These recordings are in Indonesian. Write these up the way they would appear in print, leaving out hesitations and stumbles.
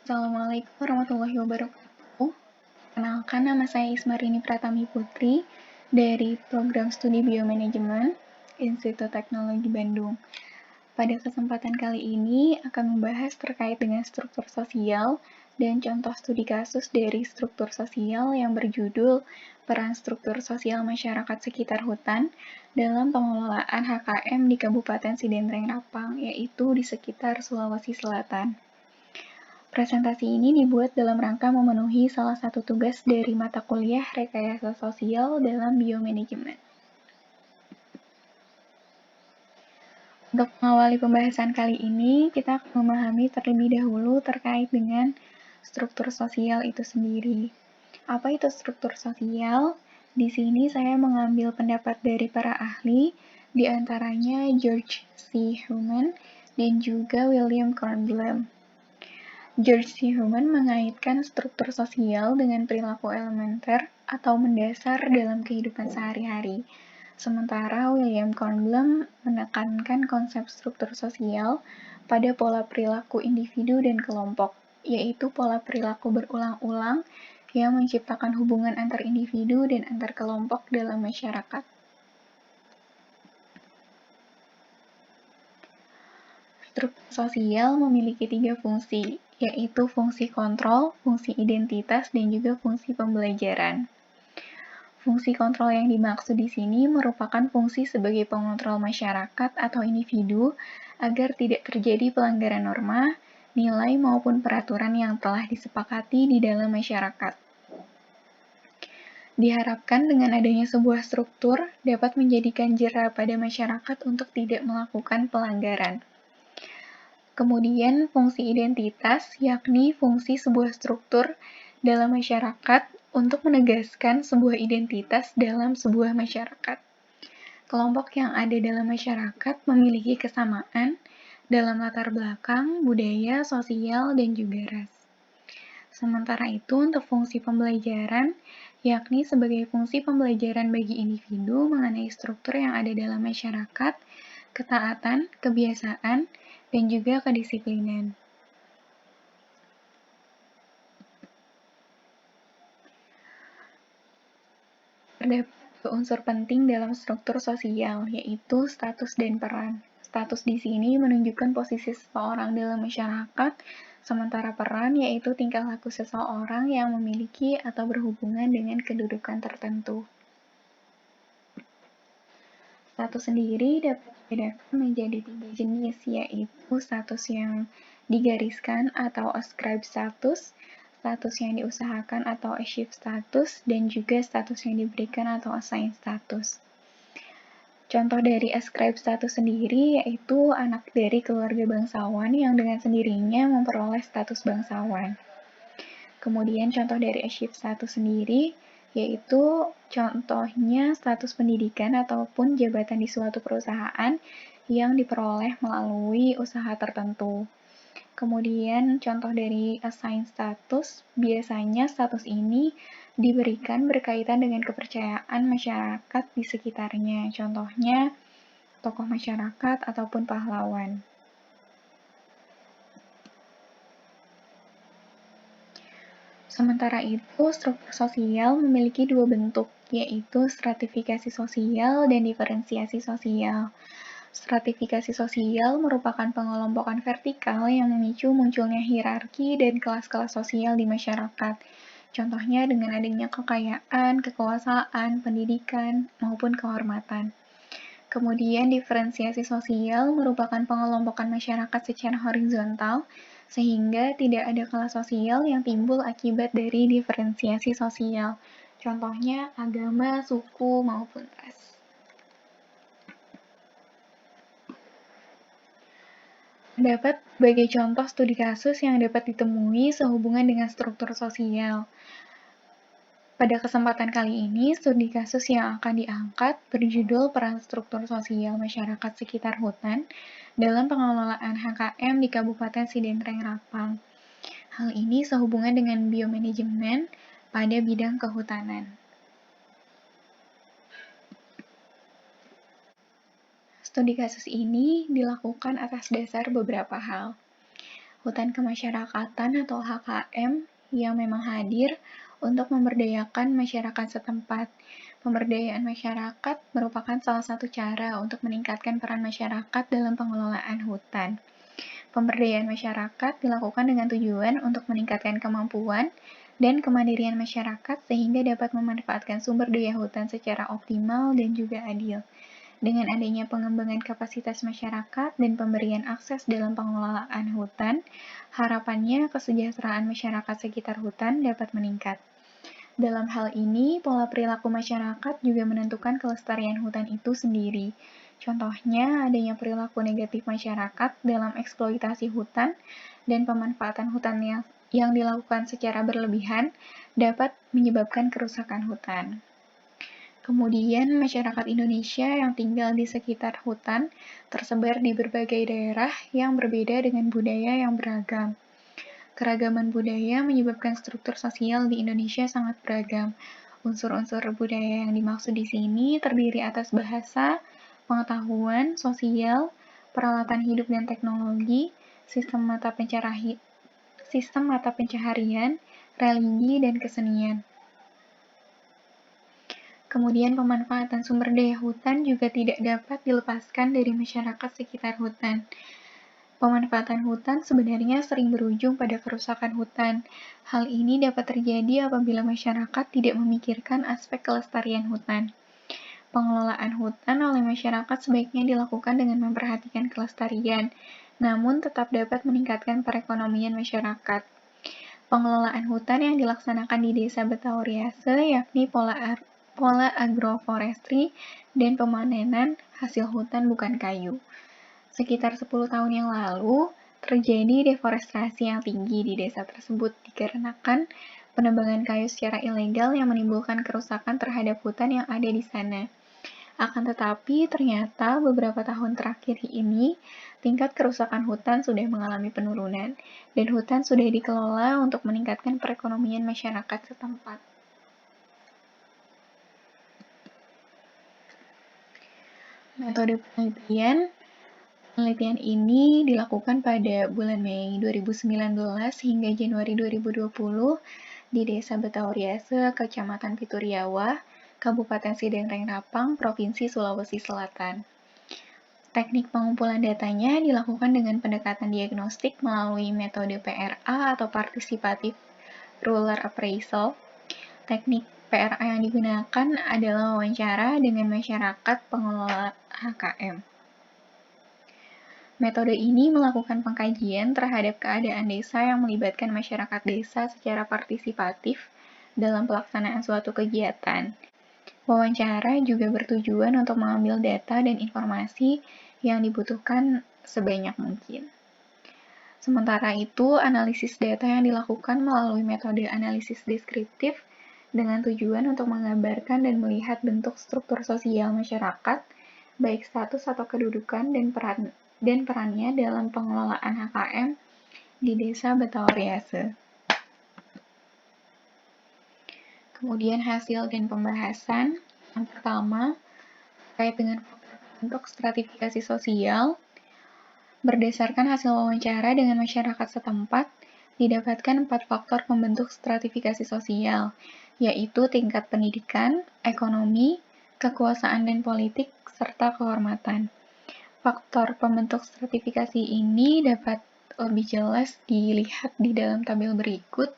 Assalamualaikum warahmatullahi wabarakatuh. Kenalkan, nama saya Ismarini Pratami Putri dari Program Studi Biomanajemen Institut Teknologi Bandung. Pada kesempatan kali ini akan membahas terkait dengan struktur sosial dan contoh studi kasus dari struktur sosial yang berjudul Peran Struktur Sosial Masyarakat Sekitar Hutan dalam Pengelolaan HKM di Kabupaten Sidenreng Rapang, yaitu di sekitar Sulawesi Selatan. Presentasi ini dibuat dalam rangka memenuhi salah satu tugas dari mata kuliah Rekayasa Sosial dalam Biomanajemen. Untuk mengawali pembahasan kali ini, kita akan memahami terlebih dahulu terkait dengan struktur sosial itu sendiri. Apa itu struktur sosial? Di sini saya mengambil pendapat dari para ahli, di antaranya George C. Human dan juga William Kornblum. George C. Human mengaitkan struktur sosial dengan perilaku elementer atau mendasar dalam kehidupan sehari-hari. Sementara William Kornblum menekankan konsep struktur sosial pada pola perilaku individu dan kelompok, yaitu pola perilaku berulang-ulang yang menciptakan hubungan antar individu dan antar kelompok dalam masyarakat. Struktur sosial memiliki 3 fungsi, yaitu fungsi kontrol, fungsi identitas, dan juga fungsi pembelajaran. Fungsi kontrol yang dimaksud di sini merupakan fungsi sebagai pengontrol masyarakat atau individu agar tidak terjadi pelanggaran norma, nilai maupun peraturan yang telah disepakati di dalam masyarakat. Diharapkan dengan adanya sebuah struktur dapat menjadikan jera pada masyarakat untuk tidak melakukan pelanggaran. Kemudian fungsi identitas, yakni fungsi sebuah struktur dalam masyarakat untuk menegaskan sebuah identitas dalam sebuah masyarakat. Kelompok yang ada dalam masyarakat memiliki kesamaan dalam latar belakang, budaya, sosial, dan juga ras. Sementara itu, untuk fungsi pembelajaran, yakni sebagai fungsi pembelajaran bagi individu mengenai struktur yang ada dalam masyarakat, ketaatan, kebiasaan, dan juga kedisiplinan. Terdapat unsur penting dalam struktur sosial, yaitu status dan peran. Status di sini menunjukkan posisi seseorang dalam masyarakat, sementara peran yaitu tingkah laku seseorang yang memiliki atau berhubungan dengan kedudukan tertentu. Status sendiri dapat dibedakan menjadi 3 jenis, yaitu status yang digariskan atau ascribe status, status yang diusahakan atau achieve status, dan juga status yang diberikan atau assign status. Contoh dari ascribe status sendiri yaitu anak dari keluarga bangsawan yang dengan sendirinya memperoleh status bangsawan. Kemudian contoh dari achieve status sendiri yaitu contohnya status pendidikan ataupun jabatan di suatu perusahaan yang diperoleh melalui usaha tertentu. Kemudian contoh dari assign status, biasanya status ini diberikan berkaitan dengan kepercayaan masyarakat di sekitarnya, contohnya tokoh masyarakat ataupun pahlawan. Sementara itu, struktur sosial memiliki 2 bentuk, yaitu stratifikasi sosial dan diferensiasi sosial. Stratifikasi sosial merupakan pengelompokan vertikal yang memicu munculnya hierarki dan kelas-kelas sosial di masyarakat. Contohnya dengan adanya kekayaan, kekuasaan, pendidikan, maupun kehormatan. Kemudian diferensiasi sosial merupakan pengelompokan masyarakat secara horizontal, sehingga tidak ada kelas sosial yang timbul akibat dari diferensiasi sosial. Contohnya agama, suku, maupun ras. Terdapat sebagai contoh studi kasus yang dapat ditemui sehubungan dengan struktur sosial. Pada kesempatan kali ini, studi kasus yang akan diangkat berjudul Peran Struktur Sosial Masyarakat Sekitar Hutan dalam Pengelolaan HKM di Kabupaten Sidenreng Rapang. Hal ini sehubungan dengan biomanajemen pada bidang kehutanan. Studi kasus ini dilakukan atas dasar beberapa hal. hutan kemasyarakatan atau HKM yang memang hadir untuk memberdayakan masyarakat setempat. Pemberdayaan masyarakat merupakan salah satu cara untuk meningkatkan peran masyarakat dalam pengelolaan hutan. Pemberdayaan masyarakat dilakukan dengan tujuan untuk meningkatkan kemampuan dan kemandirian masyarakat sehingga dapat memanfaatkan sumber daya hutan secara optimal dan juga adil. Dengan adanya pengembangan kapasitas masyarakat dan pemberian akses dalam pengelolaan hutan, harapannya kesejahteraan masyarakat sekitar hutan dapat meningkat. Dalam hal ini, pola perilaku masyarakat juga menentukan kelestarian hutan itu sendiri. Contohnya, adanya perilaku negatif masyarakat dalam eksploitasi hutan dan pemanfaatan hutan yang dilakukan secara berlebihan dapat menyebabkan kerusakan hutan. Kemudian, masyarakat Indonesia yang tinggal di sekitar hutan tersebar di berbagai daerah yang berbeda dengan budaya yang beragam. Keragaman budaya menyebabkan struktur sosial di Indonesia sangat beragam. Unsur-unsur budaya yang dimaksud di sini terdiri atas bahasa, pengetahuan, sosial, peralatan hidup dan teknologi, sistem mata pencaharian, religi, dan kesenian. Kemudian pemanfaatan sumber daya hutan juga tidak dapat dilepaskan dari masyarakat sekitar hutan. Pemanfaatan hutan sebenarnya sering berujung pada kerusakan hutan. Hal ini dapat terjadi apabila masyarakat tidak memikirkan aspek kelestarian hutan. Pengelolaan hutan oleh masyarakat sebaiknya dilakukan dengan memperhatikan kelestarian, namun tetap dapat meningkatkan perekonomian masyarakat. Pengelolaan hutan yang dilaksanakan di Desa Betauriase yakni pola agroforestry dan pemanenan hasil hutan bukan kayu. Sekitar 10 tahun yang lalu, terjadi deforestasi yang tinggi di desa tersebut dikarenakan penebangan kayu secara ilegal yang menimbulkan kerusakan terhadap hutan yang ada di sana. Akan tetapi, ternyata beberapa tahun terakhir ini, tingkat kerusakan hutan sudah mengalami penurunan, dan hutan sudah dikelola untuk meningkatkan perekonomian masyarakat setempat. Metode penelitian ini dilakukan pada bulan Mei 2019 hingga Januari 2020 di Desa Betauriase, Kecamatan Pituriawa, Kabupaten Sideng Rapang, Provinsi Sulawesi Selatan. Teknik pengumpulan datanya dilakukan dengan pendekatan diagnostik melalui metode PRA atau Participative Rural Appraisal. Teknik PRA yang digunakan adalah wawancara dengan masyarakat pengelola HKM. Metode ini melakukan pengkajian terhadap keadaan desa yang melibatkan masyarakat desa secara partisipatif dalam pelaksanaan suatu kegiatan. Wawancara juga bertujuan untuk mengambil data dan informasi yang dibutuhkan sebanyak mungkin. Sementara itu, analisis data yang dilakukan melalui metode analisis deskriptif dengan tujuan untuk menggambarkan dan melihat bentuk struktur sosial masyarakat, baik status atau kedudukan dan perannya dalam pengelolaan HKM di Desa Betauriase. Kemudian hasil dan pembahasan. Yang pertama, terkait dengan bentuk stratifikasi sosial, berdasarkan hasil wawancara dengan masyarakat setempat, didapatkan 4 faktor pembentuk stratifikasi sosial, yaitu tingkat pendidikan, ekonomi, kekuasaan dan politik, serta kehormatan. Faktor pembentuk stratifikasi ini dapat lebih jelas dilihat di dalam tabel berikut.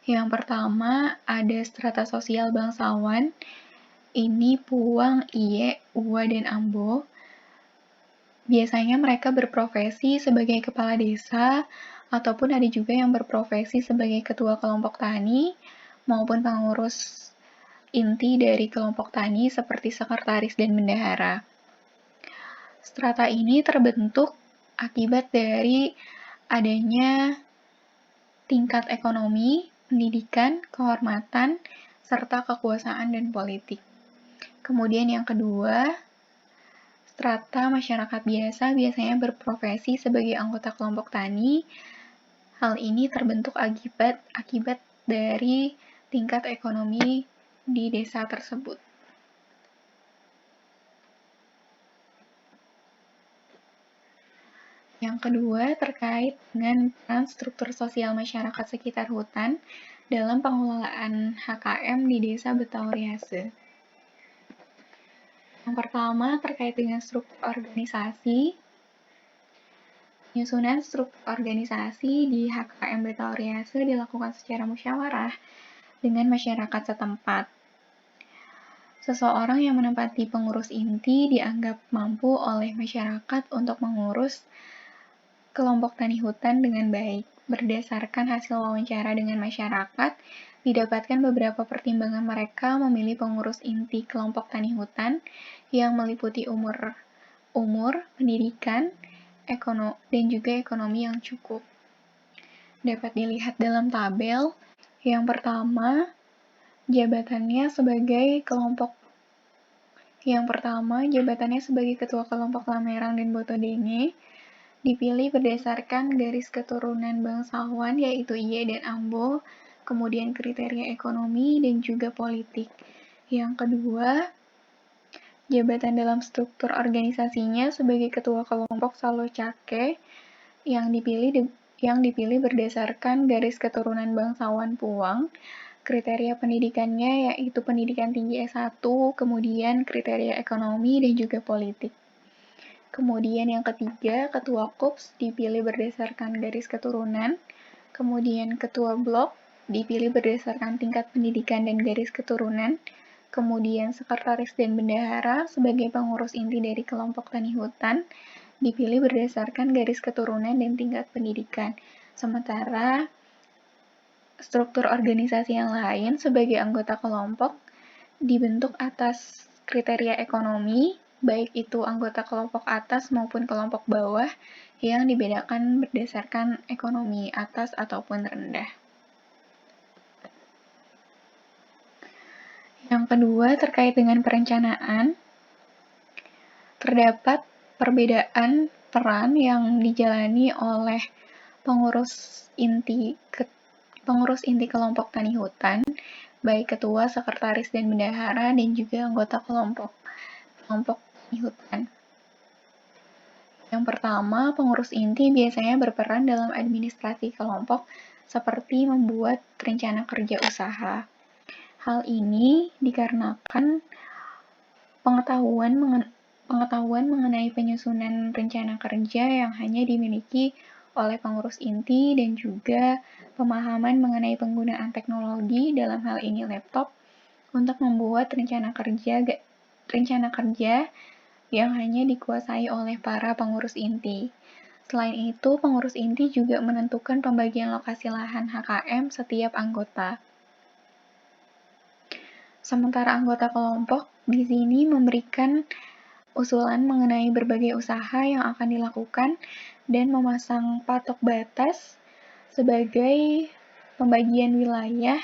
Yang pertama, ada strata sosial bangsawan. Ini Puang, Iye, Uwa, dan Ambo. Biasanya mereka berprofesi sebagai kepala desa, ataupun ada juga yang berprofesi sebagai ketua kelompok tani, maupun pengurus inti dari kelompok tani seperti sekretaris dan bendahara. Strata ini terbentuk akibat dari adanya tingkat ekonomi, pendidikan, kehormatan, serta kekuasaan dan politik. Kemudian yang kedua, strata masyarakat biasa biasanya berprofesi sebagai anggota kelompok tani. Hal ini terbentuk akibat dari tingkat ekonomi di desa tersebut. Yang kedua, terkait dengan peran struktur sosial masyarakat sekitar hutan dalam pengelolaan HKM di Desa Betauriase. Yang pertama, terkait dengan struktur organisasi. Penyusunan struktur organisasi di HKM Betauriase dilakukan secara musyawarah dengan masyarakat setempat. Seseorang yang menempati pengurus inti dianggap mampu oleh masyarakat untuk mengurus kelompok tani hutan dengan baik. Berdasarkan hasil wawancara dengan masyarakat, didapatkan beberapa pertimbangan mereka memilih pengurus inti kelompok tani hutan yang meliputi umur, pendidikan, dan juga ekonomi yang cukup. Dapat dilihat dalam tabel. Yang pertama, jabatannya sebagai ketua kelompok Lamerang dan Botodenge, dipilih berdasarkan garis keturunan bangsawan yaitu Iye dan Ambo, kemudian kriteria ekonomi dan juga politik. Yang kedua, jabatan dalam struktur organisasinya sebagai ketua kelompok Salocake yang dipilih berdasarkan garis keturunan bangsawan Puang. Kriteria pendidikannya yaitu pendidikan tinggi S1, kemudian kriteria ekonomi dan juga politik. Kemudian yang ketiga, ketua KUPS dipilih berdasarkan garis keturunan. Kemudian ketua blok dipilih berdasarkan tingkat pendidikan dan garis keturunan. Kemudian sekretaris dan bendahara sebagai pengurus inti dari kelompok tani hutan dipilih berdasarkan garis keturunan dan tingkat pendidikan. Sementara struktur organisasi yang lain sebagai anggota kelompok dibentuk atas kriteria ekonomi, baik itu anggota kelompok atas maupun kelompok bawah, yang dibedakan berdasarkan ekonomi atas ataupun rendah. Yang kedua, terkait dengan perencanaan, terdapat perbedaan peran yang dijalani oleh pengurus inti kelompok tani hutan, baik ketua, sekretaris, dan bendahara, dan juga anggota kelompok tani hutan. Yang pertama, pengurus inti biasanya berperan dalam administrasi kelompok seperti membuat rencana kerja usaha. Hal ini dikarenakan pengetahuan mengenai penyusunan rencana kerja yang hanya dimiliki oleh pengurus inti dan juga pemahaman mengenai penggunaan teknologi, dalam hal ini laptop, untuk membuat rencana kerja yang hanya dikuasai oleh para pengurus inti. Selain itu, pengurus inti juga menentukan pembagian lokasi lahan HKM setiap anggota. Sementara anggota kelompok di sini memberikan usulan mengenai berbagai usaha yang akan dilakukan dan memasang patok batas sebagai pembagian wilayah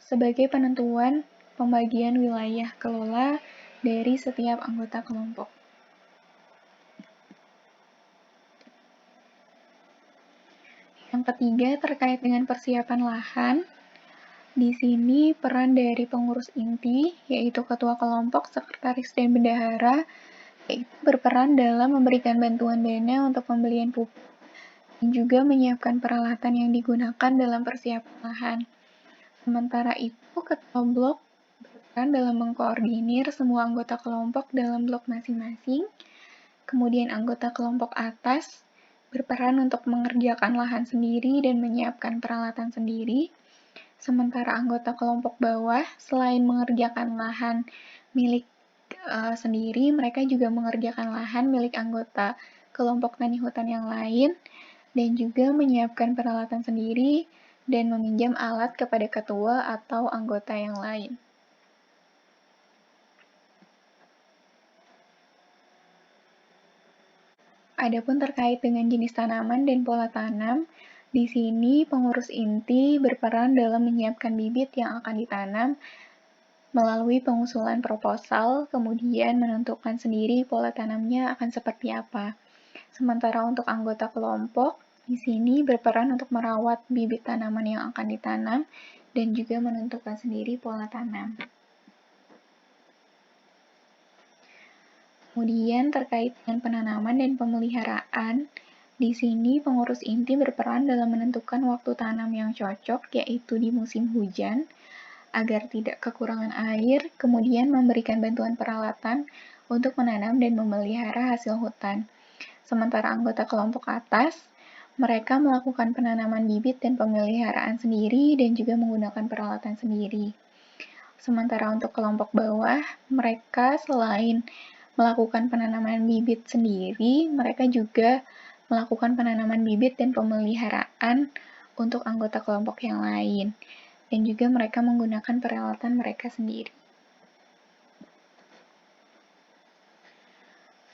sebagai penentuan pembagian wilayah kelola dari setiap anggota kelompok. Yang ketiga, terkait dengan persiapan lahan. Di sini peran dari pengurus inti, yaitu ketua kelompok, sekretaris, dan bendahara, yaitu berperan dalam memberikan bantuan dana untuk pembelian pupuk dan juga menyiapkan peralatan yang digunakan dalam persiapan lahan. Sementara itu, ketua blok berperan dalam mengkoordinir semua anggota kelompok dalam blok masing-masing. Kemudian anggota kelompok atas berperan untuk mengerjakan lahan sendiri dan menyiapkan peralatan sendiri. Sementara anggota kelompok bawah, selain mengerjakan lahan milik sendiri, mereka juga mengerjakan lahan milik anggota kelompok tani hutan yang lain, dan juga menyiapkan peralatan sendiri dan meminjam alat kepada ketua atau anggota yang lain. Adapun terkait dengan jenis tanaman dan pola tanam, di sini pengurus inti berperan dalam menyiapkan bibit yang akan ditanam melalui pengusulan proposal, kemudian menentukan sendiri pola tanamnya akan seperti apa. Sementara untuk anggota kelompok, di sini berperan untuk merawat bibit tanaman yang akan ditanam dan juga menentukan sendiri pola tanam. Kemudian terkait dengan penanaman dan pemeliharaan, di sini pengurus inti berperan dalam menentukan waktu tanam yang cocok, yaitu di musim hujan, agar tidak kekurangan air, kemudian memberikan bantuan peralatan untuk menanam dan memelihara hasil hutan. Sementara anggota kelompok atas, mereka melakukan penanaman bibit dan pemeliharaan sendiri dan juga menggunakan peralatan sendiri. Sementara untuk kelompok bawah, mereka selain melakukan penanaman bibit sendiri, mereka juga melakukan penanaman bibit dan pemeliharaan untuk anggota kelompok yang lain. Dan juga mereka menggunakan peralatan mereka sendiri.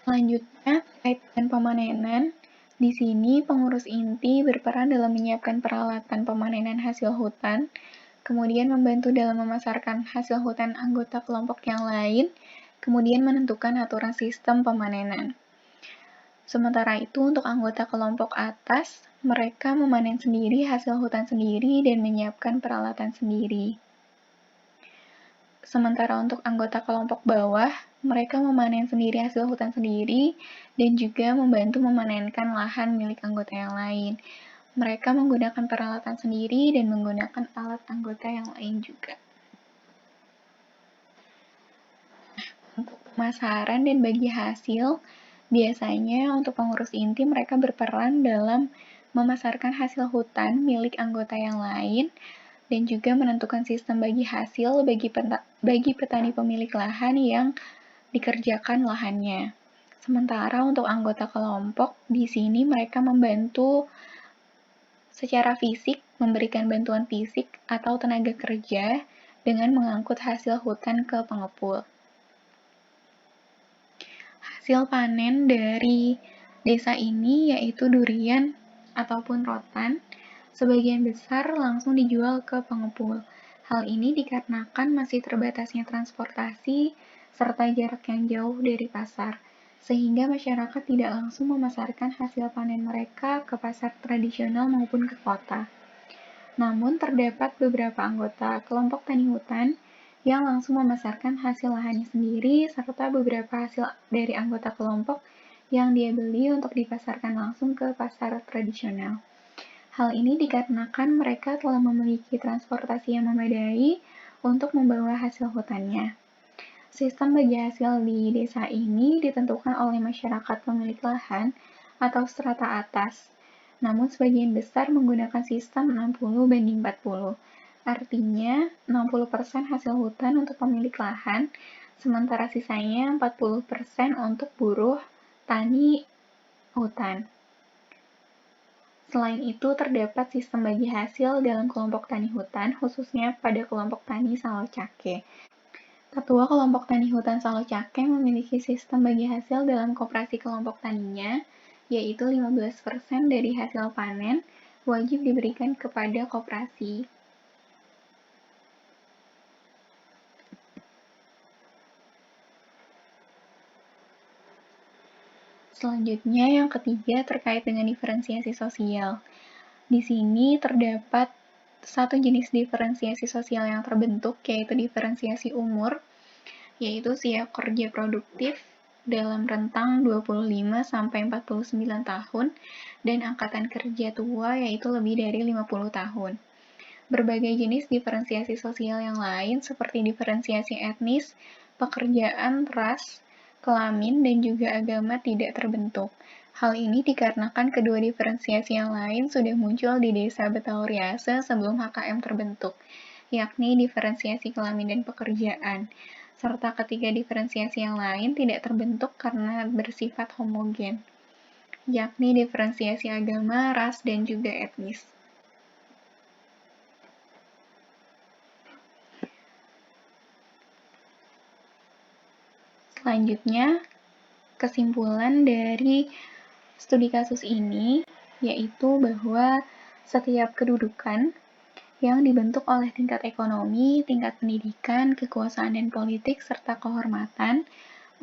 Selanjutnya, terkait dengan pemanenan, di sini pengurus inti berperan dalam menyiapkan peralatan pemanenan hasil hutan, kemudian membantu dalam memasarkan hasil hutan anggota kelompok yang lain, kemudian menentukan aturan sistem pemanenan. Sementara itu, untuk anggota kelompok atas, mereka memanen sendiri hasil hutan sendiri dan menyiapkan peralatan sendiri. Sementara untuk anggota kelompok bawah, mereka memanen sendiri hasil hutan sendiri dan juga membantu memanenkan lahan milik anggota yang lain. Mereka menggunakan peralatan sendiri dan menggunakan alat anggota yang lain juga. Untuk pemasaran dan bagi hasil, biasanya untuk pengurus inti mereka berperan dalam memasarkan hasil hutan milik anggota yang lain dan juga menentukan sistem bagi hasil bagi petani pemilik lahan yang dikerjakan lahannya. Sementara untuk anggota kelompok, di sini mereka membantu secara fisik, memberikan bantuan fisik atau tenaga kerja dengan mengangkut hasil hutan ke pengepul. Hasil panen dari desa ini yaitu durian ataupun rotan, sebagian besar langsung dijual ke pengepul. Hal ini dikarenakan masih terbatasnya transportasi serta jarak yang jauh dari pasar, sehingga masyarakat tidak langsung memasarkan hasil panen mereka ke pasar tradisional maupun ke kota. Namun, terdapat beberapa anggota kelompok tani hutan yang langsung memasarkan hasil lahannya sendiri, serta beberapa hasil dari anggota kelompok yang dia beli untuk dipasarkan langsung ke pasar tradisional. Hal ini dikarenakan mereka telah memiliki transportasi yang memadai untuk membawa hasil hutannya. Sistem bagi hasil di desa ini ditentukan oleh masyarakat pemilik lahan atau strata atas, namun sebagian besar menggunakan sistem 60-40. Artinya, 60% hasil hutan untuk pemilik lahan, sementara sisanya 40% untuk buruh tani hutan. Selain itu, terdapat sistem bagi hasil dalam kelompok tani hutan, khususnya pada kelompok tani Salo-Cake. Ketua kelompok tani hutan Salo-Cake memiliki sistem bagi hasil dalam koperasi kelompok taninya, yaitu 15% dari hasil panen wajib diberikan kepada koperasi. Selanjutnya, yang ketiga terkait dengan diferensiasi sosial. Di sini terdapat satu jenis diferensiasi sosial yang terbentuk, yaitu diferensiasi umur, yaitu usia kerja produktif dalam rentang 25-49 tahun dan angkatan kerja tua yaitu lebih dari 50 tahun. Berbagai jenis diferensiasi sosial yang lain seperti diferensiasi etnis, pekerjaan, ras, kelamin, dan juga agama tidak terbentuk. Hal ini dikarenakan kedua diferensiasi yang lain sudah muncul di Desa Betauriase sebelum HKM terbentuk, yakni diferensiasi kelamin dan pekerjaan, serta ketiga diferensiasi yang lain tidak terbentuk karena bersifat homogen, yakni diferensiasi agama, ras, dan juga etnis. Selanjutnya, kesimpulan dari studi kasus ini yaitu bahwa setiap kedudukan yang dibentuk oleh tingkat ekonomi, tingkat pendidikan, kekuasaan dan politik, serta kehormatan,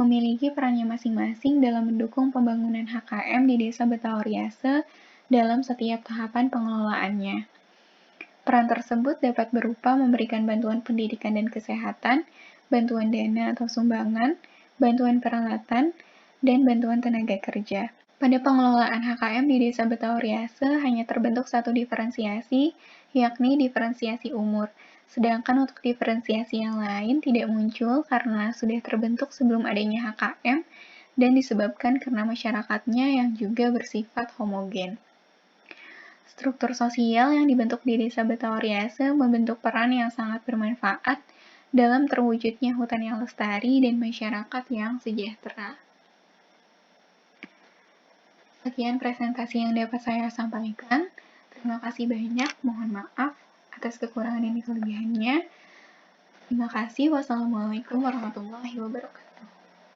memiliki perannya masing-masing dalam mendukung pembangunan HKM di Desa Betauriase dalam setiap tahapan pengelolaannya. Peran tersebut dapat berupa memberikan bantuan pendidikan dan kesehatan, bantuan dana atau sumbangan, bantuan peralatan, dan bantuan tenaga kerja. Pada pengelolaan HKM di Desa Betauriase hanya terbentuk satu diferensiasi, yakni diferensiasi umur. Sedangkan untuk diferensiasi yang lain tidak muncul karena sudah terbentuk sebelum adanya HKM dan disebabkan karena masyarakatnya yang juga bersifat homogen. Struktur sosial yang dibentuk di Desa Betauriase membentuk peran yang sangat bermanfaat dalam terwujudnya hutan yang lestari dan masyarakat yang sejahtera. Sekian presentasi yang dapat saya sampaikan. Terima kasih banyak, mohon maaf atas kekurangan dan kelebihannya. Terima kasih. Wassalamualaikum warahmatullahi wabarakatuh.